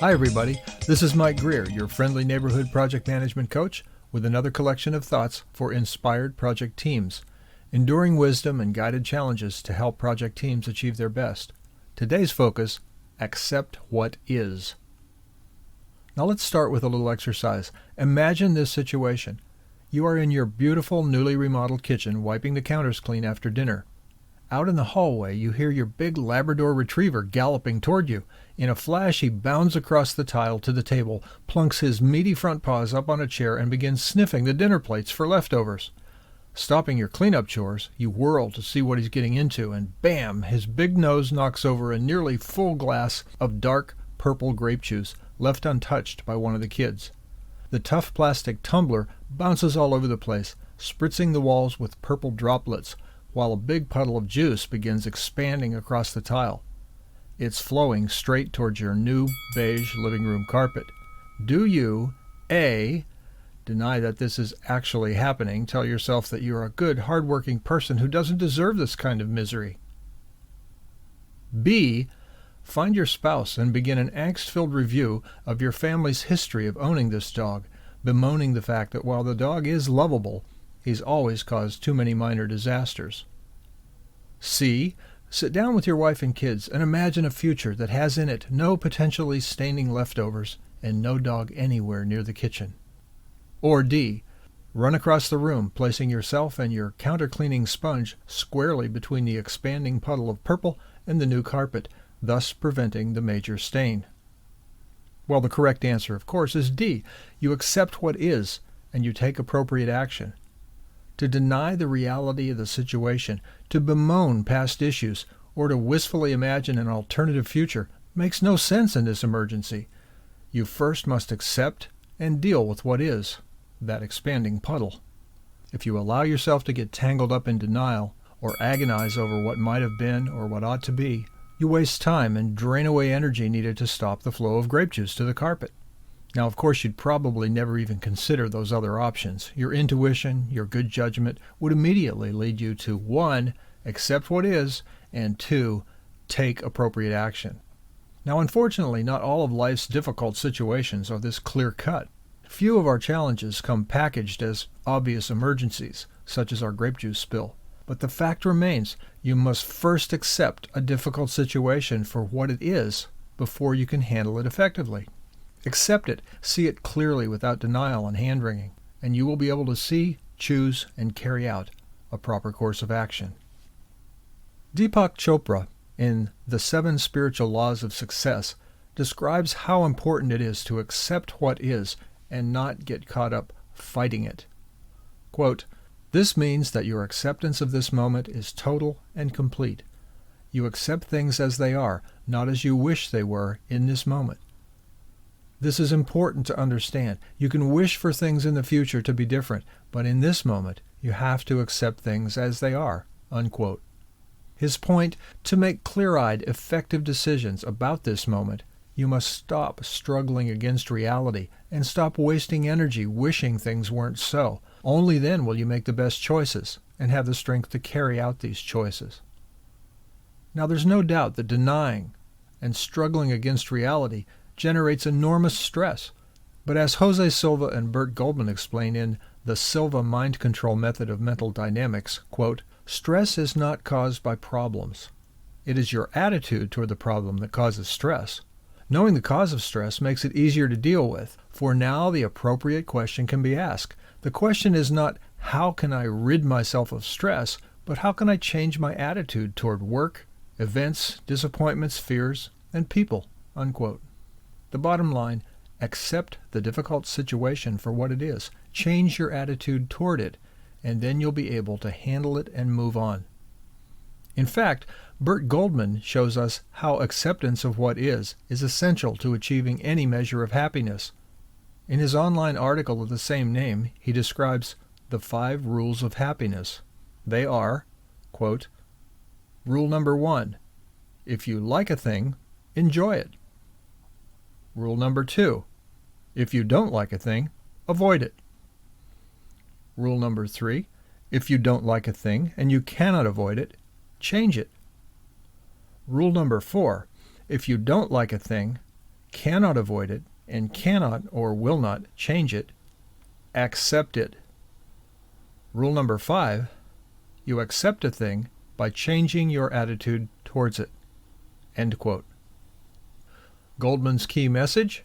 Hi everybody, this is Mike Greer, your friendly neighborhood project management coach with another collection of thoughts for inspired project teams, enduring wisdom and guided challenges to help project teams achieve their best. Today's focus, accept what is. Now let's start with a little exercise. Imagine this situation. You are in your beautiful newly remodeled kitchen wiping the counters clean after dinner. Out in the hallway, you hear your big Labrador retriever galloping toward you. In a flash, he bounds across the tile to the table, plunks his meaty front paws up on a chair, and begins sniffing the dinner plates for leftovers. Stopping your cleanup chores, you whirl to see what he's getting into, and bam, his big nose knocks over a nearly full glass of dark purple grape juice, left untouched by one of the kids. The tough plastic tumbler bounces all over the place, spritzing the walls with purple droplets, while a big puddle of juice begins expanding across the tile. It's flowing straight towards your new beige living room carpet. Do you, A, deny that this is actually happening, tell yourself that you're a good, hard-working person who doesn't deserve this kind of misery? B, find your spouse and begin an angst-filled review of your family's history of owning this dog, bemoaning the fact that while the dog is lovable, he's always caused too many minor disasters. C, sit down with your wife and kids and imagine a future that has in it no potentially staining leftovers and no dog anywhere near the kitchen. Or D, run across the room, placing yourself and your counter-cleaning sponge squarely between the expanding puddle of purple and the new carpet, thus preventing the major stain. Well, the correct answer, of course, is D. You accept what is, and you take appropriate action. To deny the reality of the situation, to bemoan past issues, or to wistfully imagine an alternative future makes no sense in this emergency. You first must accept and deal with what is, that expanding puddle. If you allow yourself to get tangled up in denial, or agonize over what might have been or what ought to be, you waste time and drain away energy needed to stop the flow of grape juice to the carpet. Now, of course, you'd probably never even consider those other options. Your intuition, your good judgment would immediately lead you to 1, accept what is, and 2, take appropriate action. Now, unfortunately, not all of life's difficult situations are this clear-cut. Few of our challenges come packaged as obvious emergencies, such as our grape juice spill. But the fact remains, you must first accept a difficult situation for what it is before you can handle it effectively. Accept it, see it clearly without denial and hand-wringing, and you will be able to see, choose, and carry out a proper course of action. Deepak Chopra, in The 7 Spiritual Laws of Success, describes how important it is to accept what is and not get caught up fighting it. Quote, "This means that your acceptance of this moment is total and complete. You accept things as they are, not as you wish they were in this moment. This is important to understand. You can wish for things in the future to be different, but in this moment, you have to accept things as they are." Unquote. His point, to make clear-eyed, effective decisions about this moment, you must stop struggling against reality and stop wasting energy wishing things weren't so. Only then will you make the best choices and have the strength to carry out these choices. Now, there's no doubt that denying and struggling against reality generates enormous stress. But as Jose Silva and Bert Goldman explain in the Silva Mind Control Method of Mental Dynamics, quote, "Stress is not caused by problems. It is your attitude toward the problem that causes stress. Knowing the cause of stress makes it easier to deal with, for now the appropriate question can be asked. The question is not, how can I rid myself of stress, but how can I change my attitude toward work, events, disappointments, fears, and people?" Unquote. The bottom line, accept the difficult situation for what it is. Change your attitude toward it, and then you'll be able to handle it and move on. In fact, Bert Goldman shows us how acceptance of what is essential to achieving any measure of happiness. In his online article of the same name, he describes the 5 rules of happiness. They are, quote, "Rule number 1, if you like a thing, enjoy it. Rule number 2, if you don't like a thing, avoid it. Rule number 3, if you don't like a thing and you cannot avoid it, change it. Rule number 4, if you don't like a thing, cannot avoid it, and cannot or will not change it, accept it. Rule number 5, you accept a thing by changing your attitude towards it. End quote. Goldman's key message: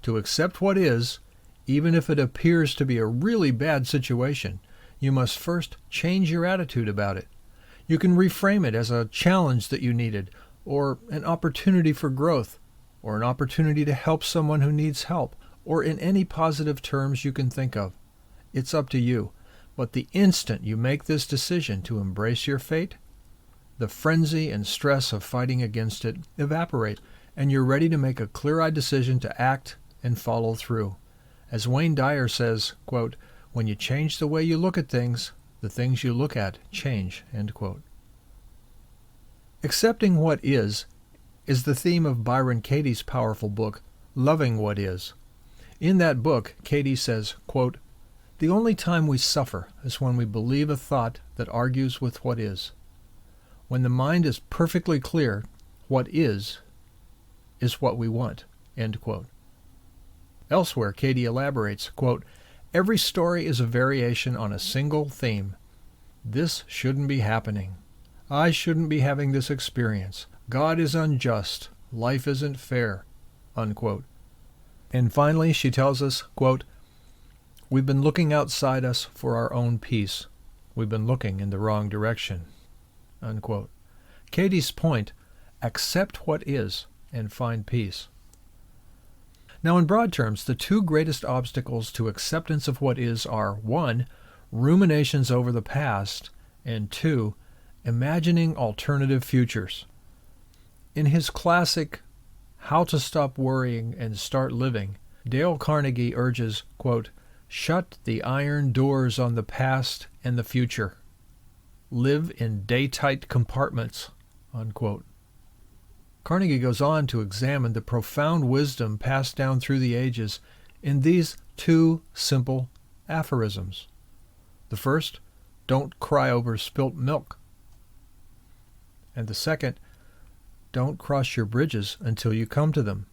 to accept what is, even if it appears to be a really bad situation, you must first change your attitude about it. You can reframe it as a challenge that you needed, or an opportunity for growth, or an opportunity to help someone who needs help, or in any positive terms you can think of. It's up to you. But the instant you make this decision to embrace your fate, the frenzy and stress of fighting against it evaporate, and you're ready to make a clear-eyed decision to act and follow through. As Wayne Dyer says, quote, when you change the way you look at things, the things you look at change, end quote. Accepting what is the theme of Byron Katie's powerful book, Loving What Is. In that book, Katie says, quote, the only time we suffer is when we believe a thought that argues with what is. When the mind is perfectly clear, what is what we want, end quote. Elsewhere, Katie elaborates, quote, every story is a variation on a single theme. This shouldn't be happening. I shouldn't be having this experience. God is unjust. Life isn't fair, unquote. And finally, she tells us, quote, we've been looking outside us for our own peace. We've been looking in the wrong direction, unquote. Katie's point, accept what is and find peace. Now, in broad terms, the two greatest obstacles to acceptance of what is are 1, ruminations over the past, and 2, imagining alternative futures. In his classic How to Stop Worrying and Start Living, Dale Carnegie urges, quote, shut the iron doors on the past and the future. Live in day-tight compartments, unquote. Carnegie goes on to examine the profound wisdom passed down through the ages in these 2 simple aphorisms. The first, don't cry over spilt milk. And the second, don't cross your bridges until you come to them.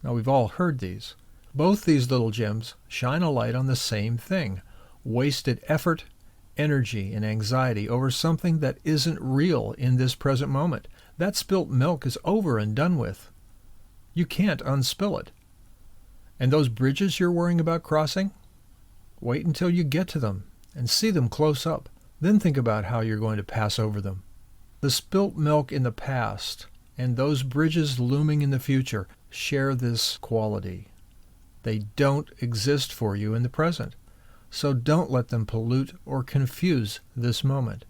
Now, we've all heard these. Both these little gems shine a light on the same thing: wasted effort, energy, and anxiety over something that isn't real in this present moment. That spilt milk is over and done with. You can't unspill it. And those bridges you're worrying about crossing? Wait until you get to them and see them close up. Then think about how you're going to pass over them. The spilt milk in the past and those bridges looming in the future share this quality. They don't exist for you in the present, so don't let them pollute or confuse this moment.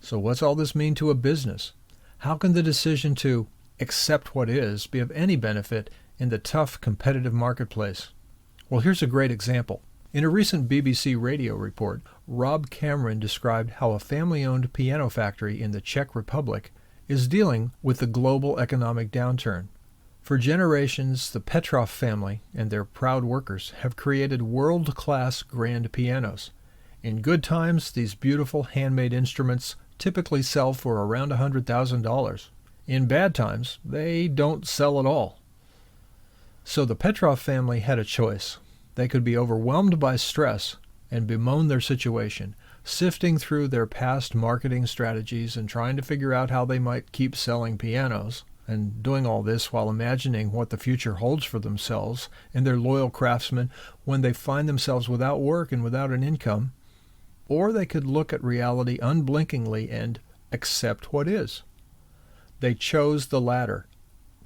So what's all this mean to a business? How can the decision to accept what is be of any benefit in the tough competitive marketplace? Well, here's a great example. In a recent BBC radio report, Rob Cameron described how a family-owned piano factory in the Czech Republic is dealing with the global economic downturn. For generations, the Petrov family and their proud workers have created world-class grand pianos. In good times, these beautiful handmade instruments typically sell for around $100,000. In bad times, they don't sell at all. So the Petrov family had a choice. They could be overwhelmed by stress and bemoan their situation, sifting through their past marketing strategies and trying to figure out how they might keep selling pianos, and doing all this while imagining what the future holds for themselves and their loyal craftsmen when they find themselves without work and without an income. Or they could look at reality unblinkingly and accept what is. They chose the latter.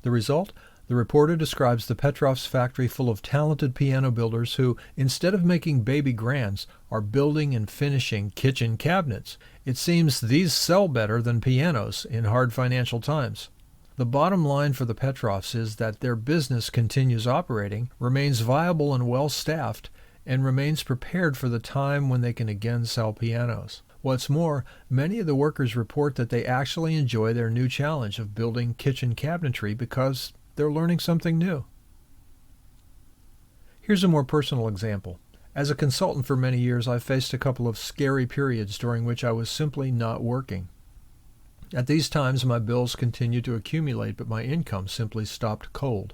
The result? The reporter describes the Petrovs' factory full of talented piano builders who, instead of making baby grands, are building and finishing kitchen cabinets. It seems these sell better than pianos in hard financial times. The bottom line for the Petrovs is that their business continues operating, remains viable and well-staffed, and remains prepared for the time when they can again sell pianos. What's more, many of the workers report that they actually enjoy their new challenge of building kitchen cabinetry because they're learning something new. Here's a more personal example. As a consultant for many years, I faced a couple of scary periods during which I was simply not working. At these times, my bills continued to accumulate, but my income simply stopped cold.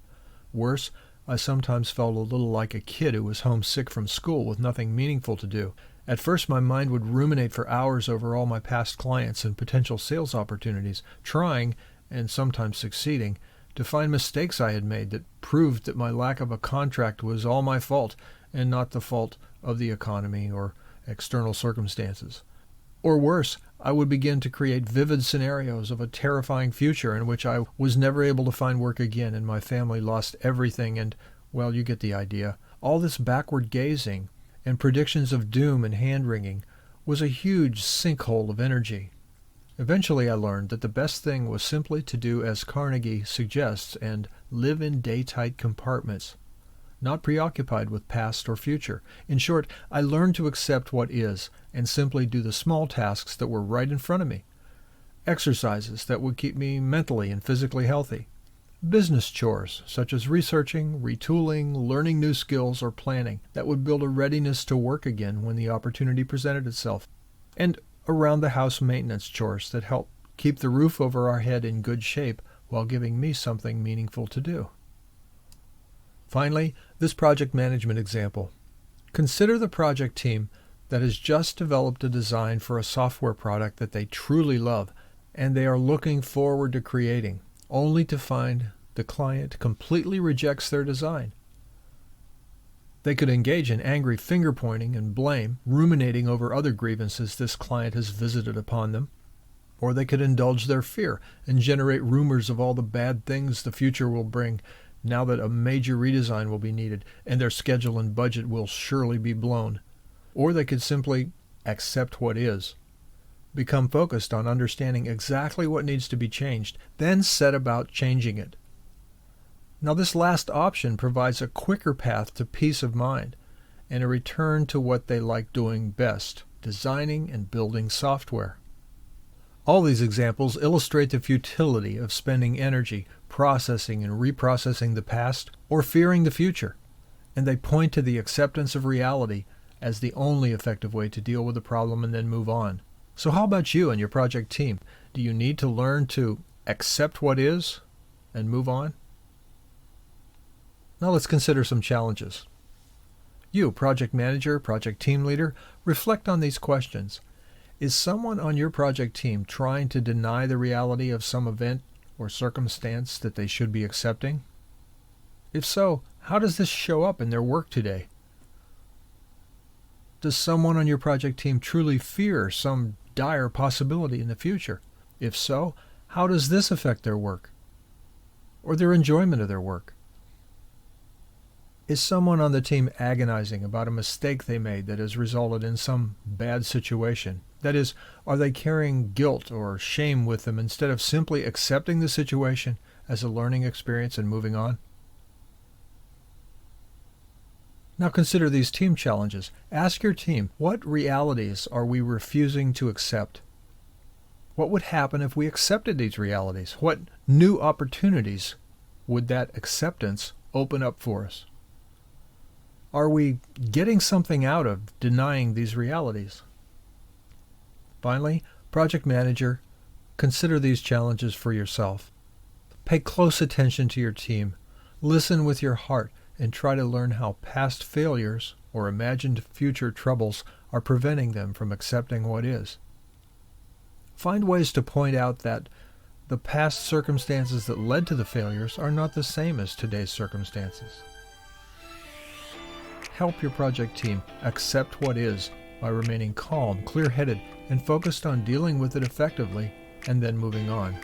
Worse, I sometimes felt a little like a kid who was homesick from school with nothing meaningful to do. At first, my mind would ruminate for hours over all my past clients and potential sales opportunities, trying, and sometimes succeeding, to find mistakes I had made that proved that my lack of a contract was all my fault and not the fault of the economy or external circumstances. Or worse, I would begin to create vivid scenarios of a terrifying future in which I was never able to find work again and my family lost everything and, well, you get the idea. All this backward gazing and predictions of doom and hand-wringing was a huge sinkhole of energy. Eventually I learned that the best thing was simply to do as Carnegie suggests and live in day-tight compartments, not preoccupied with past or future. In short, I learned to accept what is and simply do the small tasks that were right in front of me. Exercises that would keep me mentally and physically healthy. Business chores, such as researching, retooling, learning new skills, or planning, that would build a readiness to work again when the opportunity presented itself. And around-the-house maintenance chores that help keep the roof over our head in good shape while giving me something meaningful to do. Finally, this project management example. Consider the project team that has just developed a design for a software product that they truly love and they are looking forward to creating, only to find the client completely rejects their design. They could engage in angry finger-pointing and blame, ruminating over other grievances this client has visited upon them. Or they could indulge their fear and generate rumors of all the bad things the future will bring now that a major redesign will be needed and their schedule and budget will surely be blown. Or they could simply accept what is, become focused on understanding exactly what needs to be changed, then set about changing it. Now, this last option provides a quicker path to peace of mind and a return to what they like doing best, designing and building software. All these examples illustrate the futility of spending energy processing and reprocessing the past or fearing the future, and they point to the acceptance of reality as the only effective way to deal with the problem and then move on. So how about you and your project team? Do you need to learn to accept what is and move on? Now let's consider some challenges. You, project manager, project team leader, reflect on these questions. Is someone on your project team trying to deny the reality of some event or circumstance that they should be accepting? If so, how does this show up in their work today? Does someone on your project team truly fear some dire possibility in the future? If so, how does this affect their work or their enjoyment of their work? Is someone on the team agonizing about a mistake they made that has resulted in some bad situation? That is, are they carrying guilt or shame with them instead of simply accepting the situation as a learning experience and moving on? Now consider these team challenges. Ask your team, what realities are we refusing to accept? What would happen if we accepted these realities? What new opportunities would that acceptance open up for us? Are we getting something out of denying these realities? Finally, project manager, consider these challenges for yourself. Pay close attention to your team. Listen with your heart and try to learn how past failures or imagined future troubles are preventing them from accepting what is. Find ways to point out that the past circumstances that led to the failures are not the same as today's circumstances. Help your project team accept what is by remaining calm, clear-headed, and focused on dealing with it effectively and then moving on.